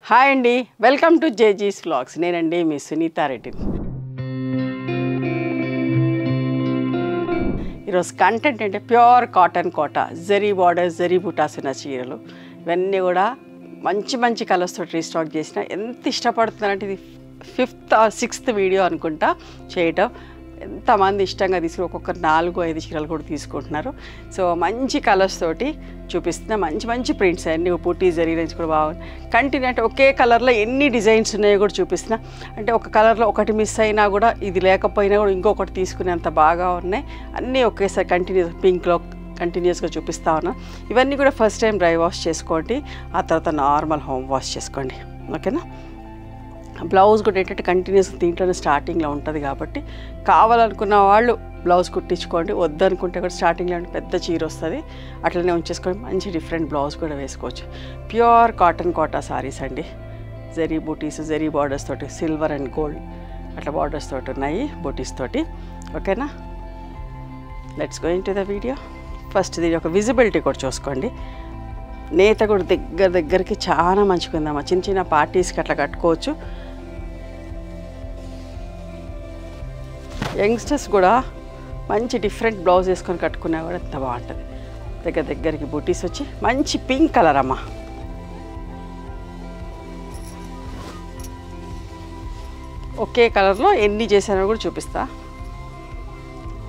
Hi అండి, welcome to జేజీస్ vlogs. నేనండి మీ సునీతా రెడ్డి. ఈరోజు కంటెంట్ అంటే ప్యూర్ కాటన్ కోట, జరీ బార్డర్స్, జరీ బుటాస్ ఉన్న చీరలు. ఇవన్నీ కూడా మంచి మంచి కలర్స్తో రీస్టాక్ చేసిన. ఎంత ఇష్టపడుతున్నారంటే ఇది 5th or 6th వీడియో అనుకుంటా చేయటం. ఎంతమంది ఇష్టంగా తీసుకుని ఒక్కొక్కరు 4-5 చీరలు కూడా తీసుకుంటున్నారు. సో మంచి కలర్స్ తోటి చూపిస్తున్నా. మంచి మంచి ప్రింట్స్ అన్నీ పుట్టి జరీ రేంజ్ కూడా బాగుంది. కంటిన్యూ అంటే ఒకే కలర్లో ఎన్ని డిజైన్స్ ఉన్నాయో కూడా చూపిస్తున్నా. అంటే ఒక కలర్లో ఒకటి మిస్ అయినా కూడా ఇది లేకపోయినా కూడా ఇంకొకటి తీసుకునేంత బాగా ఉన్నాయి. అన్నీ ఒకేసారి కంటిన్యూస్ పింక్లో కంటిన్యూస్గా చూపిస్తా ఉన్నా. ఇవన్నీ కూడా ఫస్ట్ టైం డ్రై వాష్ చేసుకోండి, ఆ తర్వాత నార్మల్ హోమ్ వాష్ చేసుకోండి. ఓకేనా? బ్లౌజ్ కూడా ఏంటంటే కంటిన్యూస్ దీంట్లోనే స్టార్టింగ్లో ఉంటుంది కాబట్టి కావాలనుకున్న వాళ్ళు బ్లౌజ్ కుట్టించుకోండి. వద్దనుకుంటే కూడా స్టార్టింగ్లో పెద్ద చీర వస్తుంది, అట్లనే ఉంచేసుకోండి. మంచి డిఫరెంట్ బ్లౌజ్ కూడా వేసుకోవచ్చు. ప్యూర్ కాటన్ కోటా సారీస్ అండి. జరీ బూటీస్, జరీ బార్డర్స్ తోటి, సిల్వర్ అండ్ గోల్డ్ అట్లా బార్డర్స్ తోటి ఉన్నాయి, బూటీస్ తోటి. ఓకేనా? Let's go into the video. First దీని ఒక విజిబిలిటీ కూడా చూసుకోండి. నేత కూడా దగ్గరికి చాలా మంచిగా ఉందమ్మా. చిన్న చిన్న పార్టీస్కి అట్లా కట్టుకోవచ్చు. యంగ్స్టర్స్ కూడా మంచి డిఫరెంట్ బ్లౌజ్ వేసుకొని కట్టుకున్నా కూడా ఎంత బాగుంటుంది. దగ్గరికి బూటీస్ వచ్చి మంచి పింక్ కలర్ అమ్మా. ఒకే కలర్లో ఎన్ని చేశానో కూడా చూపిస్తా.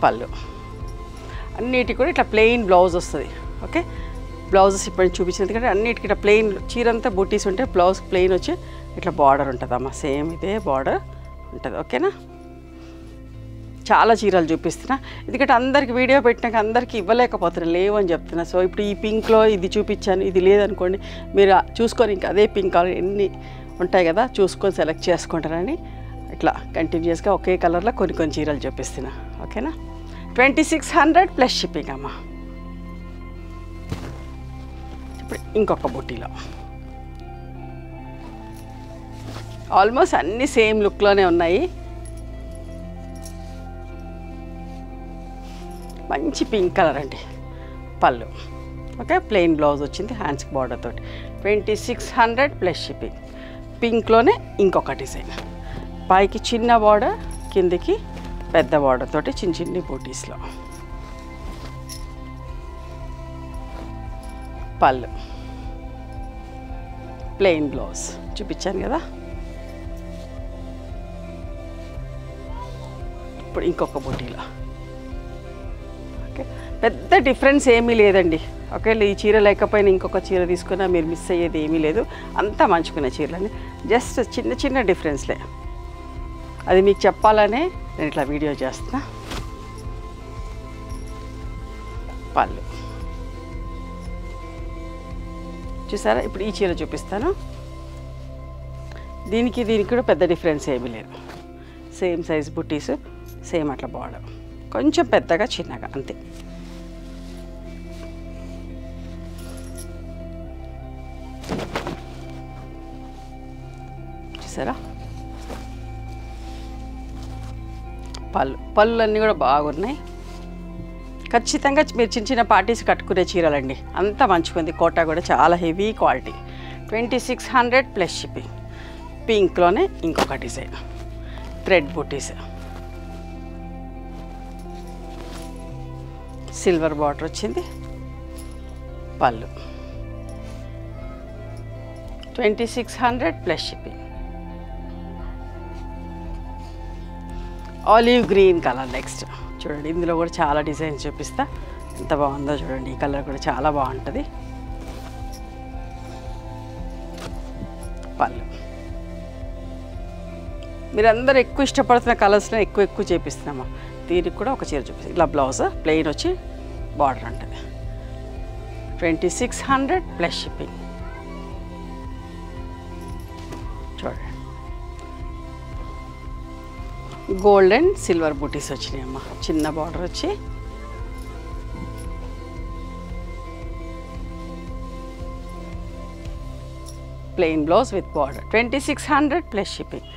పళ్ళు అన్నిటికి కూడా ఇట్లా ప్లెయిన్ బ్లౌజ్ వస్తుంది. ఓకే, బ్లౌజెస్ ఇప్పుడు చూపించింది ఎందుకంటే అన్నిటికీ ఇట్లా ప్లెయిన్ చీరంతా బూటీస్ ఉంటే బ్లౌజ్ ప్లెయిన్ వచ్చి ఇట్లా బార్డర్ ఉంటుందమ్మా. సేమ్ ఇదే బార్డర్ ఉంటుంది. ఓకేనా? చాలా చీరలు చూపిస్తున్నా ఎందుకంటే అందరికి వీడియో పెట్టినాక అందరికీ ఇవ్వలేకపోతున్నా, లేవని చెప్తున్నా. సో ఇప్పుడు ఈ పింక్లో ఇది చూపించాను, ఇది లేదనుకోండి మీరు చూసుకొని ఇంకా అదే పింక్ కలర్ ఎన్ని ఉంటాయి కదా చూసుకొని సెలెక్ట్ చేసుకుంటారని ఇట్లా కంటిన్యూస్గా ఒకే కలర్లో కొన్ని చీరలు చూపిస్తున్నా. ఓకేనా? 2600 ప్లస్ షిప్పింగ్ అమ్మా. ఇప్పుడు ఇంకొక బుట్టీలో ఆల్మోస్ట్ అన్నీ సేమ్ లుక్లోనే ఉన్నాయి. మంచి పింక్ కలర్ అండి. పళ్ళు ఓకే, ప్లెయిన్ బ్లౌజ్ వచ్చింది హ్యాండ్స్కి బార్డర్ తోటి. 2600 ప్లస్ షిప్పింగ్. పింక్లోనే ఇంకొక డిజైన్, పైకి చిన్న బార్డర్, కిందికి పెద్ద బార్డర్ తోటి చిన్ని బూటీస్లో. పళ్ళు ప్లెయిన్ బ్లౌజ్ చూపించాను కదా. ఇప్పుడు ఇంకొక బూటీలో ఓకే, పెద్ద డిఫరెన్స్ ఏమీ లేదండి. ఒకవేళ ఈ చీర లేకపోయినా ఇంకొక చీర తీసుకున్నా మీరు మిస్ అయ్యేది ఏమీ లేదు. అంతా మంచుకునే చీరలని, జస్ట్ చిన్న డిఫరెన్స్లే. అది మీకు చెప్పాలనే నేను ఇట్లా వీడియో చేస్తున్నా. పళ్ళు చూసారా? ఇప్పుడు ఈ చీర చూపిస్తాను. దీనికి కూడా పెద్ద డిఫరెన్స్ ఏమీ లేదు. సేమ్ సైజ్ బుట్టీస్, సేమ్ అట్లా బార్డర్, కొంచెం పెద్దగా చిన్నగా అంతే. చూసారా? పళ్ళు అన్నీ కూడా బాగున్నాయి. ఖచ్చితంగా మీరు చిన్న పార్టీస్ కట్టుకునే చీరలండి. అంతా మంచిగుంది. కోటా కూడా చాలా హెవీ క్వాలిటీ. 2600 plus shipping. పింక్లోనే ఇంకొక డిజైన్, థ్రెడ్ బూటీస్, సిల్వర్ బార్డర్ వచ్చింది. పళ్ళు 2600 plus shipping. Olive green colour next. చూడండి, ఇందులో కూడా చాలా డిజైన్స్ చూపిస్తా. ఎంత బాగుందో చూడండి. ఈ కలర్ కూడా చాలా బాగుంటుంది. పళ్ళు మీరందరూ ఎక్కువ ఇష్టపడుతున్న కలర్స్లో ఎక్కువ చేపిస్తున్నామా. దీనికి కూడా ఒక చీర చూపిస్తాం. ఇలా బ్లౌజ్ ప్లెయిన్ వచ్చి బార్డర్ ఉంటుంది. 2600 ప్లస్ షిప్పింగ్. చూడండి, గోల్డ్ అండ్ సిల్వర్ బూటీస్ వచ్చినాయి అమ్మ. చిన్న బార్డర్ వచ్చి plain blouse with border. 2600 plus shipping.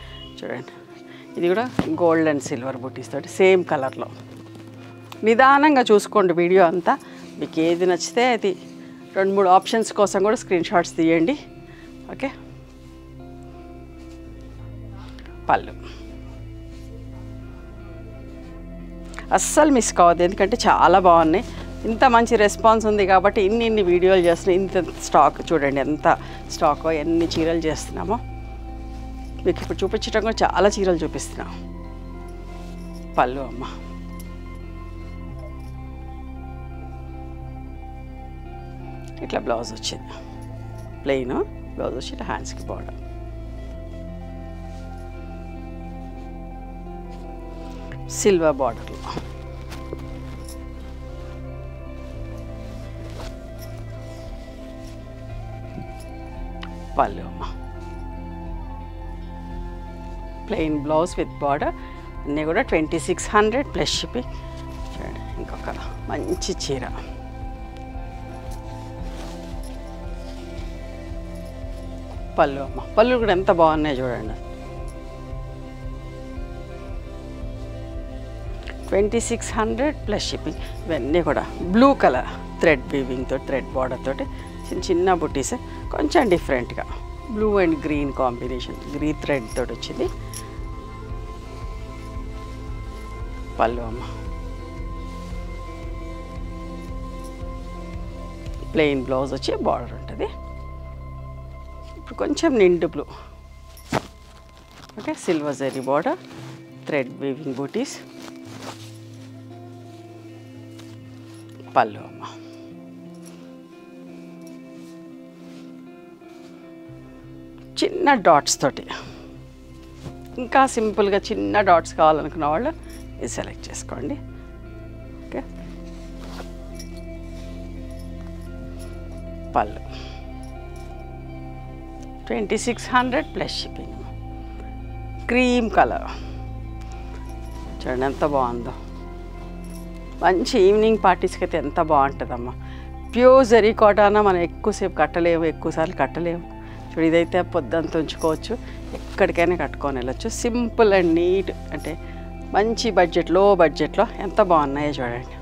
చూడండి, ఇది కూడా గోల్డ్ అండ్ సిల్వర్ బూటీస్ తోటి సేమ్ కలర్లో. నిదానంగా చూసుకోండి వీడియో అంతా. మీకు ఏది నచ్చితే అది 2-3 ఆప్షన్స్ కోసం కూడా స్క్రీన్ షాట్స్ తీయండి. ఓకే, పళ్ళు. అస్సలు మిస్ కావద్దు, ఎందుకంటే చాలా బాగున్నాయి. ఇంత మంచి రెస్పాన్స్ ఉంది కాబట్టి ఇన్ని వీడియోలు చేస్తున్నాం. ఇంత స్టాక్ చూడండి, ఎంత స్టాక్, ఎన్ని చీరలు చేస్తున్నామో. మీకు ఇప్పుడు చూపించడం కూడా చాలా చీరలు చూపిస్తున్నాం. పళ్ళు అమ్మ. ఇట్లా బ్లౌజ్ వచ్చింది, ప్లెయిన్ బ్లౌజ్ వచ్చి ఇట్లా హ్యాండ్స్కి బార్డర్. సిల్వర్ బార్డర్లో పళ్ళు అమ్మ. ప్లెయిన్ బ్లౌజ్ విత్ బార్డర్, అన్నీ కూడా 2600 ప్లస్ షిప్పింగ్. చూడండి ఇంకొక మంచి చీర. పళ్ళు అమ్మ. పళ్ళు కూడా ఎంత బాగున్నాయి చూడండి. 2600 ప్లస్ షిప్పింగ్. ఇవన్నీ కూడా బ్లూ కలర్ థ్రెడ్ వీవింగ్తో, థ్రెడ్ బార్డర్ తోటి చిన్న బుట్టీస్, కొంచెం డిఫరెంట్గా blue and green combination, green thread తోటి వచ్చింది. పళ్ళు అమ్మ. ప్లెయిన్ బ్లౌజ్ వచ్చి బార్డర్ ఉంటుంది. ఇప్పుడు కొంచెం నిండు blue, okay, silver zari border, thread weaving buttis. పళ్ళు అమ్మ. చిన్న డాట్స్ తోటి, ఇంకా సింపుల్గా చిన్న డాట్స్ కావాలనుకున్న వాళ్ళు ఇది సెలెక్ట్ చేసుకోండి. ఓకే, పళ్ళు 2600 ప్లస్ షిప్పింగ్. క్రీమ్ కలర్ చూడండి ఎంత బాగుందో. మంచి ఈవినింగ్ పార్టీస్కి అయితే ఎంత బాగుంటుందమ్మా. ప్యూర్ జరీ కాటన్ మనం ఎక్కువసేపు కట్టలేము, ఎక్కువసార్లు కట్టలేము. చూడు ఇదైతే పొద్దుంతా ఉంచుకోవచ్చు, ఎక్కడికైనా కట్టుకొని వెళ్ళచ్చు. సింపుల్ అండ్ నీట్, అంటే మంచి బడ్జెట్, లో బడ్జెట్లో ఎంత బాగున్నాయో చూడండి.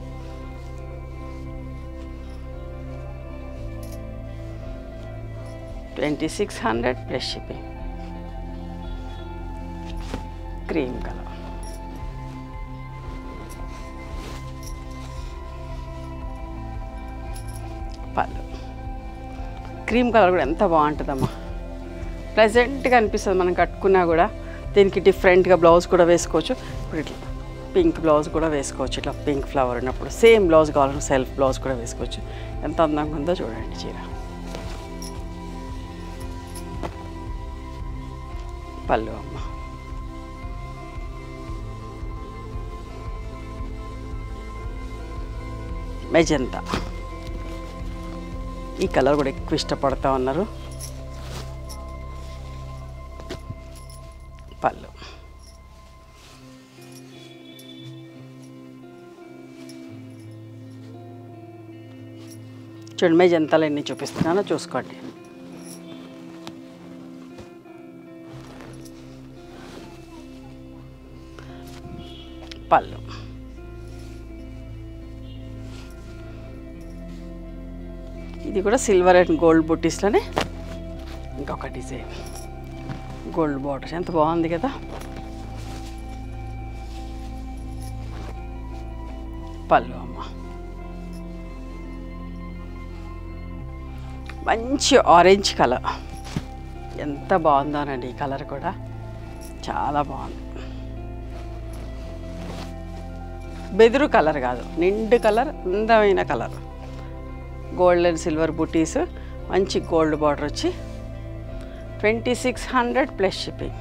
$2600 ప్లస్ షిప్పింగ్. Cream colour. పళ్ళు. క్రీమ్ కలర్ కూడా ఎంత బాగుంటుందమ్మా, ప్లెజెంట్గా అనిపిస్తుంది మనం కట్టుకున్నా కూడా. దీనికి డిఫరెంట్గా బ్లౌజ్ కూడా వేసుకోవచ్చు. ఇప్పుడు ఇట్లా పింక్ బ్లౌజ్ కూడా వేసుకోవచ్చు, ఇట్లా పింక్ ఫ్లవర్ ఉన్నప్పుడు. సేమ్ బ్లౌజ్ కావాలంటే సెల్ఫ్ బ్లౌజ్ కూడా వేసుకోవచ్చు. ఎంత అందంగా ఉందో చూడండి చీర. పళ్ళు అమ్మ. మెజంతా, ఈ కలర్ కూడా ఎక్కువ ఇష్టపడతా ఉన్నారు. పళ్ళు. చూడండి మెజంతాలు ఎన్ని చూపిస్తున్నానో చూసుకోండి. పళ్ళు. ఇది కూడా సిల్వర్ అండ్ గోల్డ్ బుట్టీస్లోనే ఇంకొక డిజైన్, గోల్డ్ బార్డర్స్. ఎంత బాగుంది కదా. పళ్ళు అమ్మ. మంచి ఆరెంజ్ కలర్, ఎంత బాగుందోనండి. ఈ కలర్ కూడా చాలా బాగుంది. బెదురు కలర్ కాదు, నిండు కలర్, అందమైన కలర్. గోల్డ్ అండ్ సిల్వర్ బుటీస్, మంచి గోల్డ్ బార్డర్ వచ్చి 2600 ప్లస్ షిప్పింగ్.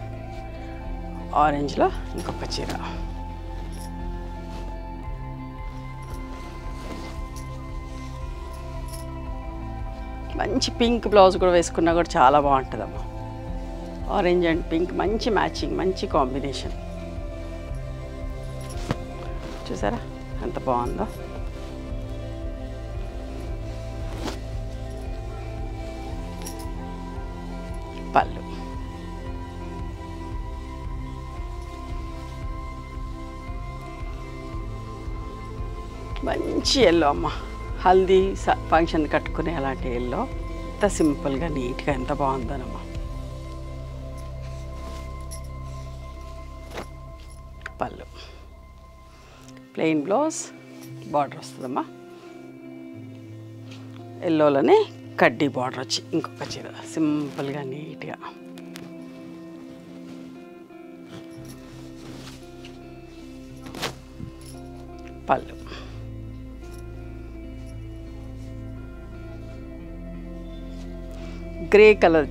ఆరెంజ్లో ఇంకొక చీర. మంచి పింక్ బ్లౌజ్ కూడా వేసుకున్నా కూడా చాలా బాగుంటుందమ్మా. ఆరెంజ్ అండ్ పింక్ మంచి మ్యాచింగ్, మంచి కాంబినేషన్. చూసారా ఎంత బాగుందో. పళ్ళు. మంచి ఎల్లో అమ్మ, హల్దీ ఫంక్షన్ కట్టుకునే అలాంటి ఎల్లో. ఎంత సింపుల్గా నీట్గా ఎంత బాగుందోనమ్మా. పళ్ళు, ప్లెయిన్ బ్లౌజ్, బార్డర్ వస్తుందమ్మా. ఎల్లోలోనే కడ్డీ బార్డర్ వచ్చి ఇంకొక చీర సింపుల్గా నీట్గా. పళ్ళు, గ్రే కలర్.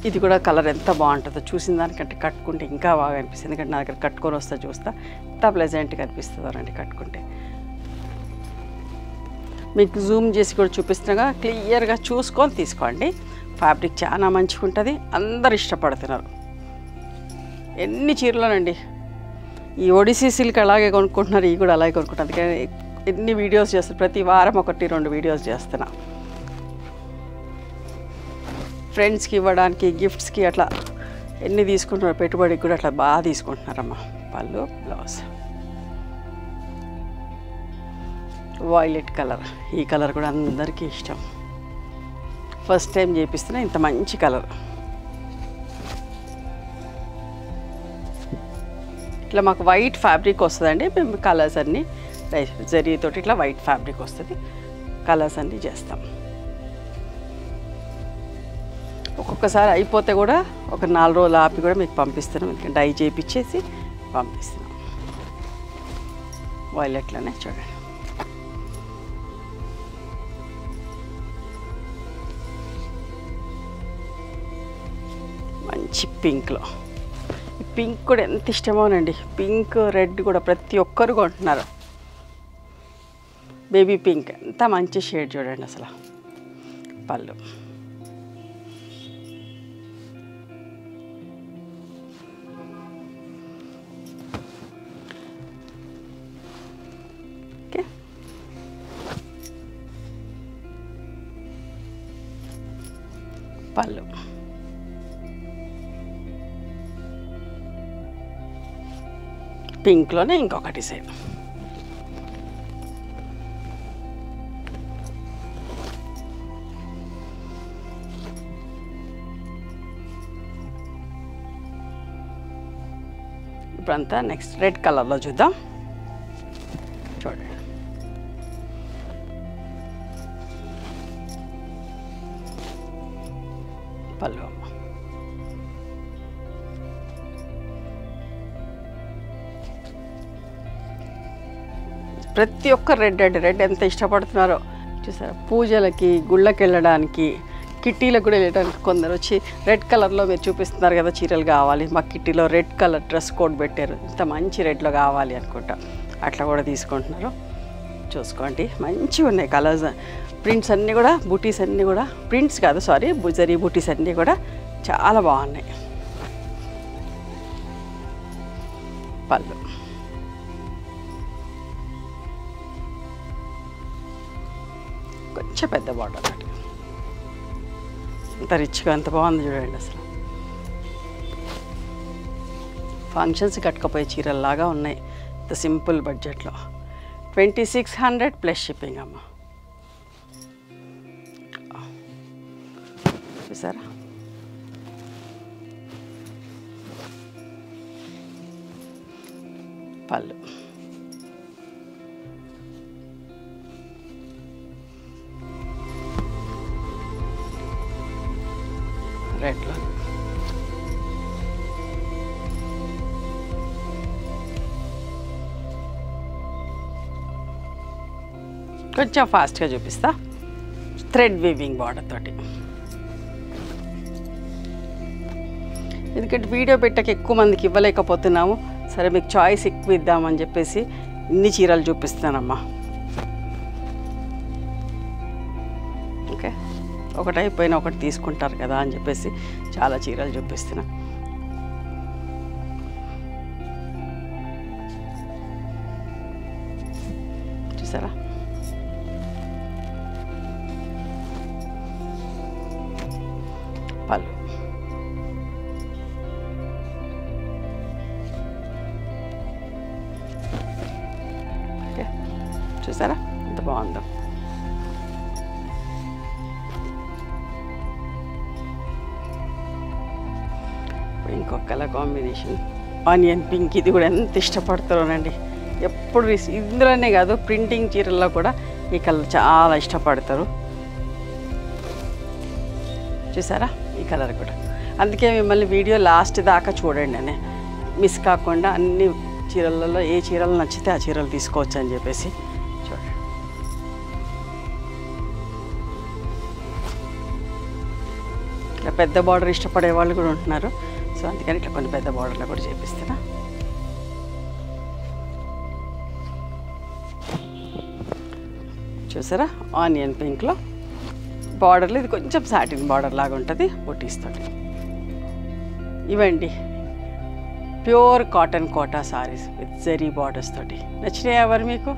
ఇది కూడా కలర్ ఎంత బాగుంటుందో, చూసిన దానికంటే కట్టుకుంటే ఇంకా బాగా అనిపిస్తుంది. ఎందుకంటే నా దగ్గర కట్టుకొని వస్తా చూస్తా ఎంత ప్లెజెంట్గా అనిపిస్తుందో రండి కట్టుకుంటే. మీకు జూమ్ చేసి కూడా చూపిస్తున్నాగా, క్లియర్గా చూసుకొని తీసుకోండి. ఫ్యాబ్రిక్ చాలా మంచిగా ఉంటుంది, అందరు ఇష్టపడుతున్నారు. ఎన్ని చీరలోనండి, ఈ ఒడిసీ సిల్క్ అలాగే కొనుక్కుంటున్నారు, ఇవి కూడా అలాగే కొనుక్కుంటున్నారు. అందుకని ఎన్ని వీడియోస్ చేస్తారు, ప్రతి వారం 1-2 వీడియోస్ చేస్తున్నా. ఫ్రెండ్స్కి ఇవ్వడానికి, గిఫ్ట్స్కి అట్లా ఎన్ని తీసుకుంటున్నారు, పెట్టుబడికి కూడా అట్లా బాగా తీసుకుంటున్నారమ్మా. పళ్ళు, బ్లౌజ్, వైలెట్ కలర్. ఈ కలర్ కూడా అందరికీ ఇష్టం. ఫస్ట్ టైం చేపిస్తున్నా ఇంత మంచి కలర్. ఇట్లా మాకు వైట్ ఫ్యాబ్రిక్ వస్తుందండి. మేము కలర్స్ అన్నీ జరీతోటి ఇట్లా వైట్ ఫ్యాబ్రిక్ వస్తుంది, కలర్స్ అన్నీ చేస్తాం. ఒక్కొక్కసారి అయిపోతే కూడా ఒక 4 రోజులు ఆపి కూడా మీకు పంపిస్తున్నాం. ఎందుకంటే డై చేయించేసి పంపిస్తున్నాం. వైలెట్లోనే చూడండి, మంచి పింక్లో. ఈ పింక్ కూడా ఎంత ఇష్టమోనండి. పింక్, రెడ్ కూడా ప్రతి ఒక్కరు కొంటున్నారు. బేబీ పింక్ ఎంత మంచి షేడ్ చూడండి అసలు. పళ్ళు, ఓకే. పళ్ళు, పింక్లోనే ఇంకొక డిజైన్. ఇప్పుడంతా నెక్స్ట్ రెడ్ కలర్లో చూద్దాం. చూడండి, పళ్ళు, ప్రతి ఒక్క రెడ్ అండి. రెడ్ ఎంత ఇష్టపడుతున్నారో చూసారా. పూజలకి, గుళ్ళకి వెళ్ళడానికి, కిట్టీలకు కూడా వెళ్ళడానికి కొందరు వచ్చి రెడ్ కలర్లో మీరు చూపిస్తున్నారు కదా చీరలు కావాలి, మా కిట్టీలో రెడ్ కలర్ డ్రెస్ కోడ్ పెట్టారు, ఇంత మంచి రెడ్లో కావాలి అనుకుంటా, అట్లా కూడా తీసుకుంటున్నారు. చూసుకోండి, మంచిగా ఉన్నాయి కలర్స్. ప్రింట్స్ అన్నీ కూడా, బూటీస్ అన్నీ కూడా, ప్రింట్స్ కాదు సారీ, జరీ బూటీస్ అన్నీ కూడా చాలా బాగున్నాయి. పళ్ళు, కొంచెం పెద్ద బార్డర్ అన్నట్టు, అంత రిచ్గా ఎంత బాగుంది చూడండి అసలు. ఫంక్షన్స్ కట్టుకపోయే చీరల్లాగా ఉన్నాయి, ఇంత సింపుల్ బడ్జెట్లో. 2600 ప్లస్ షిప్పింగ్ అమ్మ. చూసారా, పళ్ళు, రెడ్లో కొంచెం ఫాస్ట్గా చూపిస్తా. థ్రెడ్ వీవింగ్ బార్డర్ తోటి, ఎందుకంటే వీడియో పెట్టక ఎక్కువ మందికి ఇవ్వలేకపోతున్నాము. సరే మీకు చాయిస్ ఎక్కువ ఇద్దామని చెప్పేసి ఇన్ని చీరలు చూపిస్తానమ్మా. ఓకే, ఒకటి అయిపోయినా ఒకటి తీసుకుంటారు కదా అని చెప్పేసి చాలా చీరలు చూపిస్తున్నా. చూసారా, పళ్ళు, ఓకే. చూసారా ఎంత బాగుందో. ఇంకొక కలర్ కాంబినేషన్ ఆనియన్ పింక్, ఇది కూడా ఎంత ఇష్టపడతారోనండి. ఎప్పుడు ఇందులోనే కాదు, ప్రింటింగ్ చీరల్లో కూడా ఈ కలర్ చాలా ఇష్టపడతారు. చూసారా ఈ కలర్ కూడా. అందుకే మిమ్మల్ని వీడియో లాస్ట్ దాకా చూడండి అని, మిస్ కాకుండా అన్ని చీరలలో ఏ చీరలు నచ్చితే ఆ చీరలు తీసుకోవచ్చు అని చెప్పేసి. చూడండి ఇట్లా పెద్ద బార్డర్ ఇష్టపడే వాళ్ళు కూడా ఉంటున్నారు. సో అందుకని ఇట్లా కొన్ని పెద్ద బార్డర్లో కూడా చేపిస్తున్నా. చూసారా ఆనియన్ పింక్లో బార్డర్లో ఇది కొంచెం సాటిన్ బార్డర్ లాగా ఉంటుంది బుటీస్తో. ఇవండి pure cotton Kota saris with zari borders తోటి. నచ్చినాయి ఎవరు మీకు?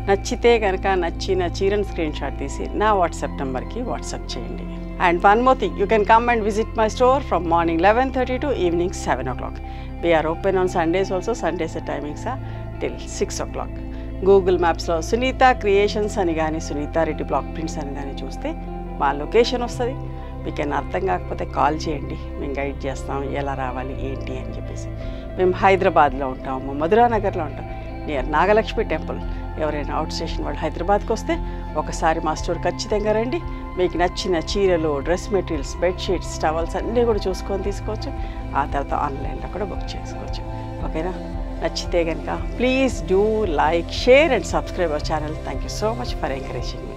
నచ్చితే కనుక నచ్చిన చీరను స్క్రీన్ షాట్ తీసి నా వాట్సాప్ నెంబర్కి వాట్సాప్ చేయండి. And one more thing, you can come and visit my store from morning 11:30 to evening 7 o'clock. We are open on Sundays also. Sundays timings are till 6 o'clock. Google మ్యాప్స్లో Sunitha creations అని కానీ Sunitha Reddy block prints అని కానీ చూస్తే మా location వస్తుంది. మీకు ఏమైనా అర్థం కాకపోతే కాల్ చేయండి, మేము గైడ్ చేస్తాం ఎలా రావాలి ఏంటి అని చెప్పేసి. మేము హైదరాబాద్లో ఉంటాము, మధురానగర్లో ఉంటాం, నియర్ నాగలక్ష్మి టెంపుల్. ఎవరైనా అవుట్ స్టేషన్ వాళ్ళు హైదరాబాద్కి వస్తే ఒకసారి మా స్టోర్ ఖచ్చితంగా రండి. మీకు నచ్చిన చీరలు, డ్రెస్ మెటీరియల్స్, బెడ్షీట్స్, టవల్స్ అన్నీ కూడా చూసుకొని తీసుకోవచ్చు. ఆ తర్వాత ఆన్లైన్లో కూడా బుక్ చేసుకోవచ్చు. ఓకేనా? నచ్చితే కనుక please do like, share and subscribe our channel. Thank you so much for encouraging me.